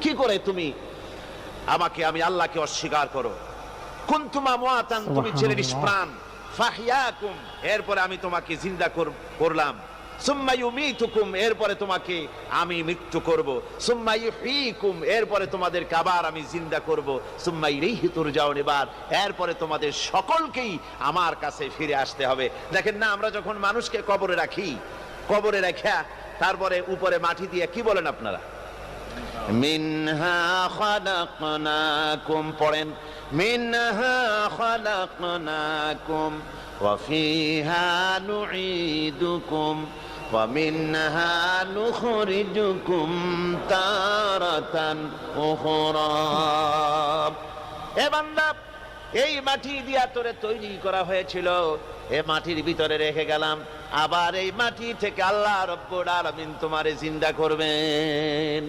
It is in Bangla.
কি করে তুমি আমাকে আমি আল্লাহকে অস্বীকার করো? কুনতুম আমওয়াতান, তুমি ছিলে নিষ্প্রাণ, ফাহইয়াকুম, এরপরে আমি তোমাকে জিন্দা করলাম, সুম্মা ইউমিতুকুম, এরপরে তোমাকে আমি মৃত্যু করব, সুম্মা ইউহয়িকুম, এরপরে তোমাদেরকে আবার আমি জিন্দা করব, সুম্মা ইলাইহি তুরজাউন, এরপরে তোমাদের সকলকেই আমার কাছে ফিরে আসতে হবে। দেখেন না, আমরা যখন মানুষকে কবরে রাখি, কবরে রাখা তারপরে উপরে মাটি দিয়ে কি বলেন আপনারা? মিনহা খালাকনাকুম, পড়েন, মিনহা খালাকনাকুম ওয়া ফিহা নুঈদুকুম ওয়া মিনহা নুখরিজুকুম তারাতান উখরা। এ বান্দা, এই মাটি দিয়া তোরে তৈরি করা হয়েছিল, এ মাটির ভিতরে রেখে গেলাম, আবার এই মাটি থেকে আল্লাহ রব্বুল আলামিন তোমারে জিন্দা করবেন।